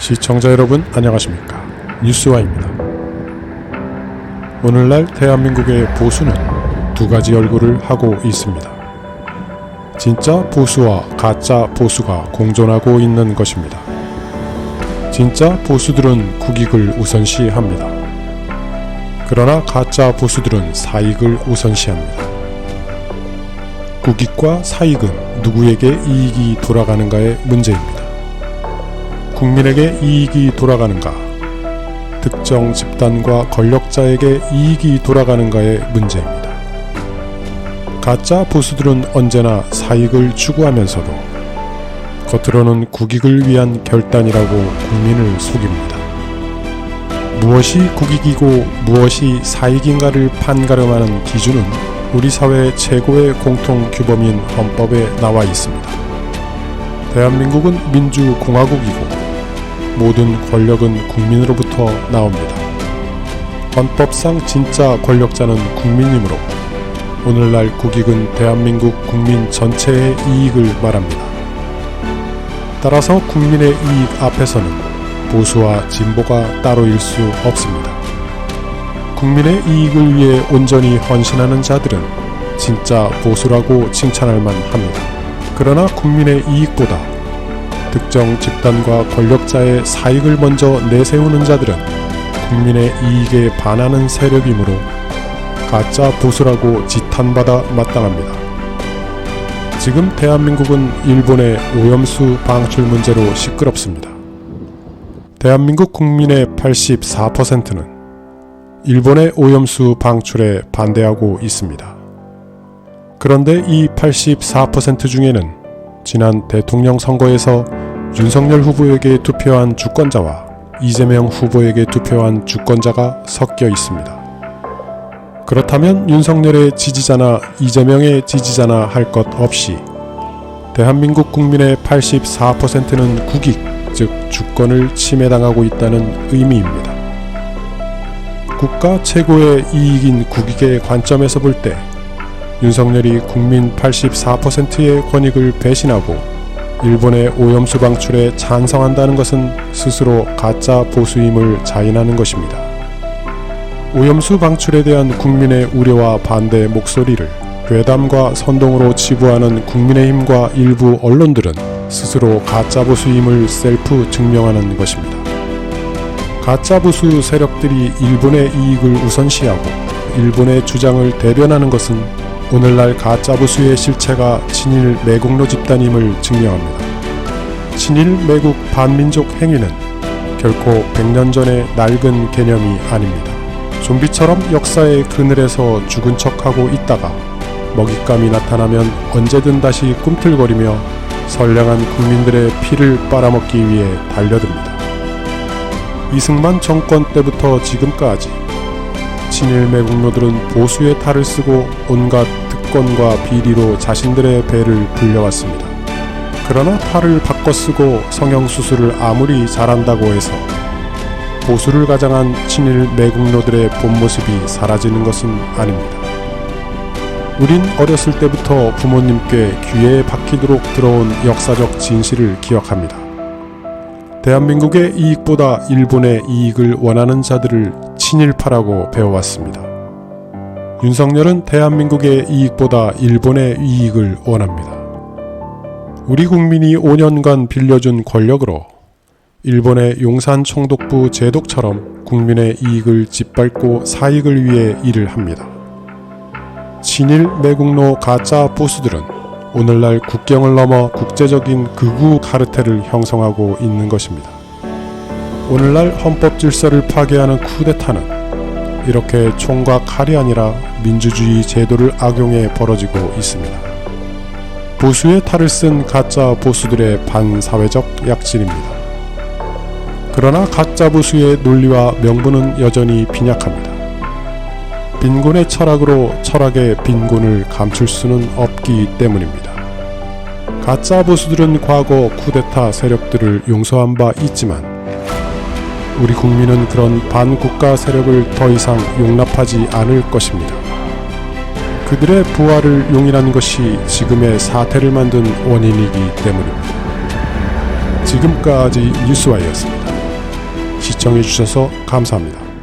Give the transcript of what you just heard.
시청자 여러분 안녕하십니까. 뉴스와입니다. 오늘날 대한민국의 보수는 두 가지 얼굴을 하고 있습니다. 진짜 보수와 가짜 보수가 공존하고 있는 것입니다. 진짜 보수들은 국익을 우선시합니다. 그러나 가짜 보수들은 사익을 우선시합니다. 국익과 사익은 누구에게 이익이 돌아가는가의 문제입니다. 국민에게 이익이 돌아가는가, 특정 집단과 권력자에게 이익이 돌아가는가의 문제입니다. 가짜 보수들은 언제나 사익을 추구하면서도 겉으로는 국익을 위한 결단이라고 국민을 속입니다. 무엇이 국익이고 무엇이 사익인가를 판가름하는 기준은 우리 사회의 최고의 공통 규범인 헌법에 나와 있습니다. 대한민국은 민주공화국이고 모든 권력은 국민으로부터 나옵니다. 헌법상 진짜 권력자는 국민이므로 오늘날 국익은 대한민국 국민 전체의 이익을 말합니다. 따라서 국민의 이익 앞에서는 보수와 진보가 따로일 수 없습니다. 국민의 이익을 위해 온전히 헌신하는 자들은 진짜 보수라고 칭찬할 만합니다. 그러나 국민의 이익보다 특정 집단과 권력자의 사익을 먼저 내세우는 자들은 국민의 이익에 반하는 세력이므로 가짜 보수라고 지탄받아 마땅합니다. 지금 대한민국은 일본의 오염수 방출 문제로 시끄럽습니다. 대한민국 국민의 84%는 일본의 오염수 방출에 반대하고 있습니다. 그런데 이 84% 중에는 지난 대통령 선거에서 윤석열 후보에게 투표한 주권자와 이재명 후보에게 투표한 주권자가 섞여 있습니다. 그렇다면 윤석열의 지지자나 이재명의 지지자나 할 것 없이 대한민국 국민의 84%는 국익, 즉 주권을 침해당하고 있다는 의미입니다. 국가 최고의 이익인 국익의 관점에서 볼 때 윤석열이 국민 84%의 권익을 배신하고 일본의 오염수 방출에 찬성한다는 것은 스스로 가짜 보수임을 자인하는 것입니다. 오염수 방출에 대한 국민의 우려와 반대 목소리를 괴담과 선동으로 치부하는 국민의힘과 일부 언론들은 스스로 가짜 보수임을 셀프 증명하는 것입니다. 가짜 보수 세력들이 일본의 이익을 우선시하고 일본의 주장을 대변하는 것은 오늘날 가짜 보수의 실체가 친일 매국노 집단임을 증명합니다. 친일 매국 반민족 행위는 결코 100년 전의 낡은 개념이 아닙니다. 좀비처럼 역사의 그늘에서 죽은 척하고 있다가 먹잇감이 나타나면 언제든 다시 꿈틀거리며 선량한 국민들의 피를 빨아먹기 위해 달려듭니다. 이승만 정권 때부터 지금까지 친일 매국노들은 보수의 탈을 쓰고 온갖 특권과 비리로 자신들의 배를 불려왔습니다. 그러나 탈을 바꿔 쓰고 성형수술을 아무리 잘한다고 해서 보수를 가장한 친일 매국노들의 본모습이 사라지는 것은 아닙니다. 우린 어렸을 때부터 부모님께 귀에 박히도록 들어온 역사적 진실을 기억합니다. 대한민국의 이익보다 일본의 이익을 원하는 자들을 친일파라고 배워왔습니다. 윤석열은 대한민국의 이익보다 일본의 이익을 원합니다. 우리 국민이 5년간 빌려준 권력으로 일본의 용산 총독부 제독처럼 국민의 이익을 짓밟고 사익을 위해 일을 합니다. 친일 매국노 가짜 보수들은 오늘날 국경을 넘어 국제적인 극우 카르텔을 형성하고 있는 것입니다. 오늘날 헌법 질서를 파괴하는 쿠데타는 이렇게 총과 칼이 아니라 민주주의 제도를 악용해 벌어지고 있습니다. 보수의 탈을 쓴 가짜 보수들의 반사회적 약진입니다. 그러나 가짜 보수의 논리와 명분은 여전히 빈약합니다. 빈곤의 철학으로 철학의 빈곤을 감출 수는 없기 때문입니다. 가짜 보수들은 과거 쿠데타 세력들을 용서한 바 있지만 우리 국민은 그런 반국가 세력을 더 이상 용납하지 않을 것입니다. 그들의 부활을 용인한 것이 지금의 사태를 만든 원인이기 때문입니다. 지금까지 뉴스와이였습니다. 시청해주셔서 감사합니다.